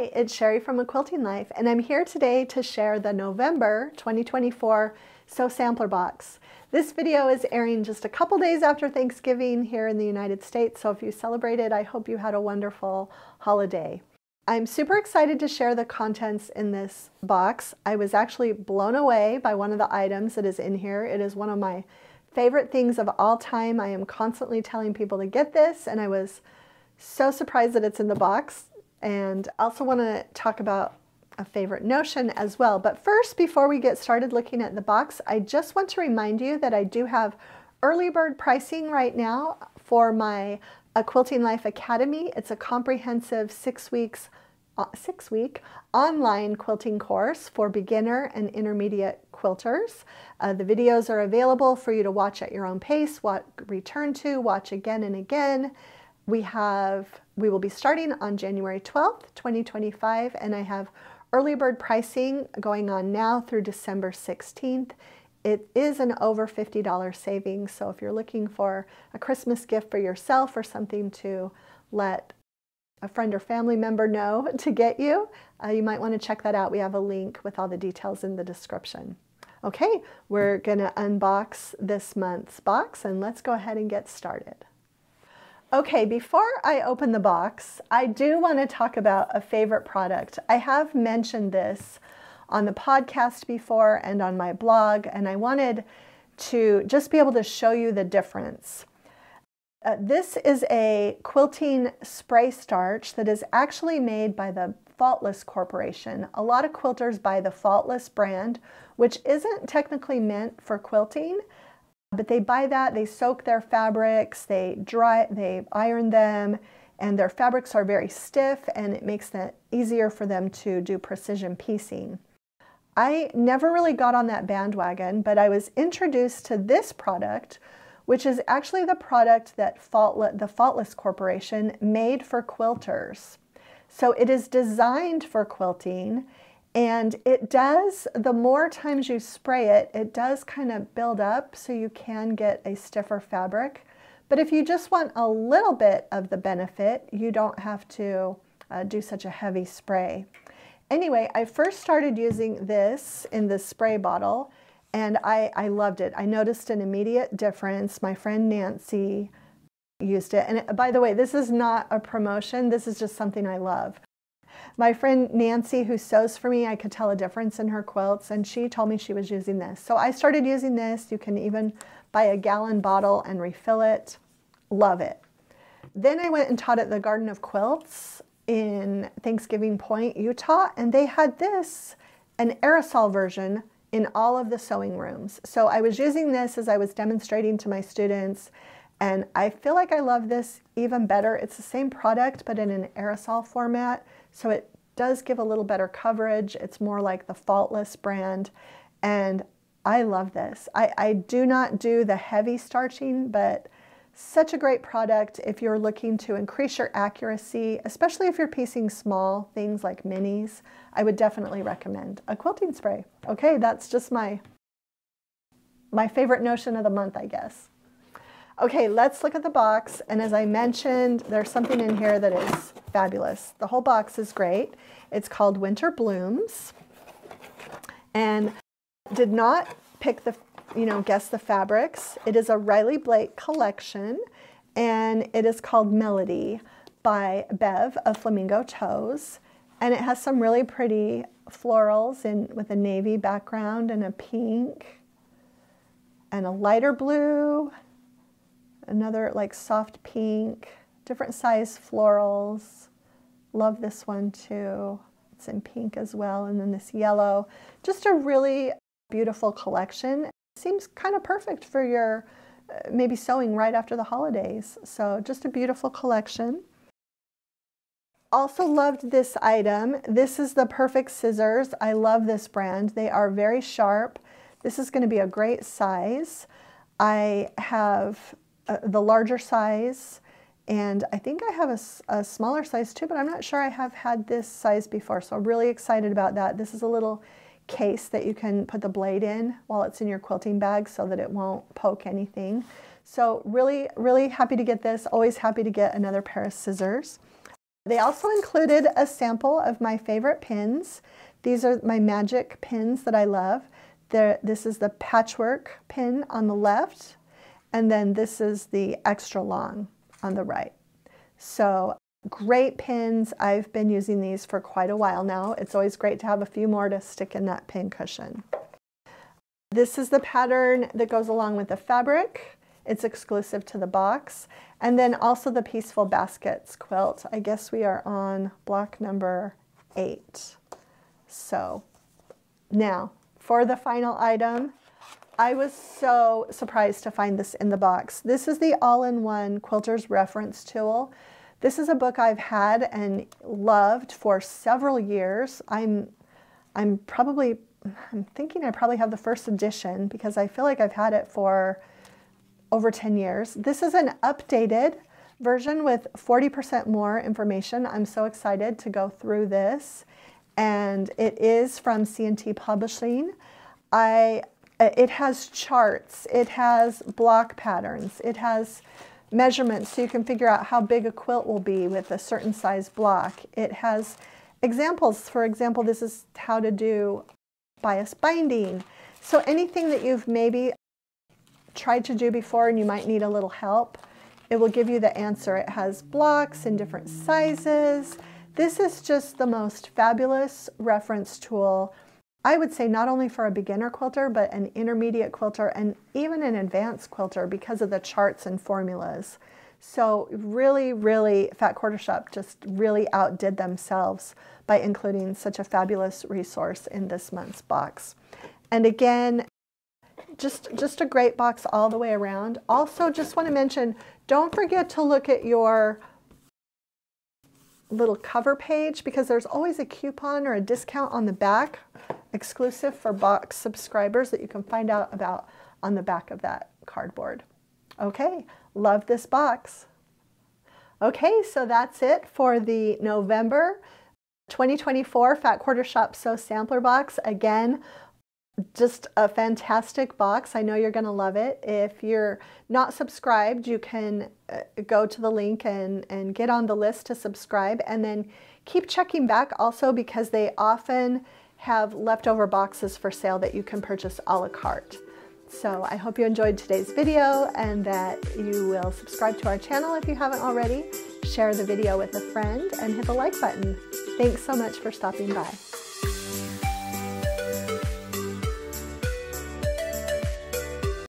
Hi, it's Sherri from A Quilting Life, and I'm here today to share the November 2024 Sew Sampler Box. This video is airing just a couple days after Thanksgiving here in the United States, so if you celebrated, I hope you had a wonderful holiday. I'm super excited to share the contents in this box. I was actually blown away by one of the items that is in here. It is one of my favorite things of all time. I am constantly telling people to get this, and I was so surprised that it's in the box. And I also want to talk about a favorite notion as well. But first, before we get started looking at the box, I just want to remind you that I do have early bird pricing right now for my A Quilting Life Academy. It's a comprehensive 6-week online quilting course for beginner and intermediate quilters. The videos are available for you to watch at your own pace, return to, watch again and again. We will be starting on January 12th, 2025, and I have early bird pricing going on now through December 16th. It is an over $50 savings, so if you're looking for a Christmas gift for yourself or something to let a friend or family member know to get you, you might want to check that out. We have a link with all the details in the description. Okay, we're going to unbox this month's box, and let's go ahead and get started. Okay, before I open the box, I do want to talk about a favorite product. I have mentioned this on the podcast before and on my blog, and I wanted to just be able to show you the difference. This is a quilting spray starch that is actually made by the Faultless Corporation. A lot of quilters buy the Faultless brand, which isn't technically meant for quilting. But they buy that, they soak their fabrics, they iron them, and their fabrics are very stiff, and it makes it easier for them to do precision piecing. I never really got on that bandwagon, but I was introduced to this product, which is actually the product that the Faultless Corporation made for quilters. So it is designed for quilting. And it does, the more times you spray it, it does kind of build up so you can get a stiffer fabric. But if you just want a little bit of the benefit, you don't have to do such a heavy spray. Anyway, I first started using this in the spray bottle, and I loved it. I noticed an immediate difference. My friend Nancy used it. And by the way, this is not a promotion. This is just something I love. My friend Nancy, who sews for me, I could tell a difference in her quilts, and she told me she was using this. So I started using this. You can even buy a gallon bottle and refill it. Love it. Then I went and taught at the Garden of Quilts in Thanksgiving Point, Utah, and they had this, an aerosol version, in all of the sewing rooms. So I was using this as I was demonstrating to my students, and I feel like I love this even better. It's the same product, but in an aerosol format. So it does give a little better coverage. It's more like the Faultless brand. And I love this. I do not do the heavy starching, but such a great product if you're looking to increase your accuracy, especially if you're piecing small things like minis. I would definitely recommend a quilting spray. Okay, that's just my favorite notion of the month, I guess. Okay, let's look at the box, and as I mentioned, there's something in here that is fabulous. The whole box is great. It's called Winter Blooms, and did not pick the, guess the fabrics. It is a Riley Blake collection, and it is called Melody by Bev of Flamingo Toes, and it has some really pretty florals with a navy background and a pink and a lighter blue. Another like soft pink, different size florals. Love this one too. It's in pink as well. And then this yellow. Just a really beautiful collection. Seems kind of perfect for your maybe sewing right after the holidays. So just a beautiful collection. Also loved this item. This is the Perfect Scissors. I love this brand. They are very sharp. This is going to be a great size. I have the larger size, and I think I have a smaller size too, but I'm not sure I have had this size before, so I'm really excited about that. This is a little case that you can put the blade in while it's in your quilting bag so that it won't poke anything. So really, really happy to get this. Always happy to get another pair of scissors. They also included a sample of my favorite pins. These are my magic pins that I love. This is the patchwork pin on the left, and then this is the extra long on the right. So great pins. I've been using these for quite a while now. It's always great to have a few more to stick in that pin cushion. This is the pattern that goes along with the fabric. It's exclusive to the box. And then also the Peaceful Baskets quilt. I guess we are on block number 8. So now for the final item, I was so surprised to find this in the box. This is the all-in-one Quilter's Reference Tool. This is a book I've had and loved for several years. I'm thinking I probably have the first edition because I feel like I've had it for over 10 years. This is an updated version with 40% more information. I'm so excited to go through this. And it is from C&T Publishing. It has charts, it has block patterns, it has measurements so you can figure out how big a quilt will be with a certain size block. It has examples. For example, this is how to do bias binding. So anything that you've maybe tried to do before and you might need a little help, it will give you the answer. It has blocks in different sizes. This is just the most fabulous reference tool, I would say, not only for a beginner quilter, but an intermediate quilter and even an advanced quilter because of the charts and formulas. So really, really, Fat Quarter Shop just really outdid themselves by including such a fabulous resource in this month's box. And again, just a great box all the way around. Also, just want to mention, don't forget to look at your little cover page because there's always a coupon or a discount on the back, exclusive for box subscribers, that you can find out about on the back of that cardboard. Okay, love this box. Okay, so that's it for the November 2024 Fat Quarter Shop Sew Sampler Box. Again, just a fantastic box. I know you're going to love it. If you're not subscribed, you can go to the link and get on the list to subscribe, and then keep checking back also because they often have leftover boxes for sale that you can purchase a la carte. So I hope you enjoyed today's video and that you will subscribe to our channel if you haven't already, share the video with a friend, and hit the like button. Thanks so much for stopping by.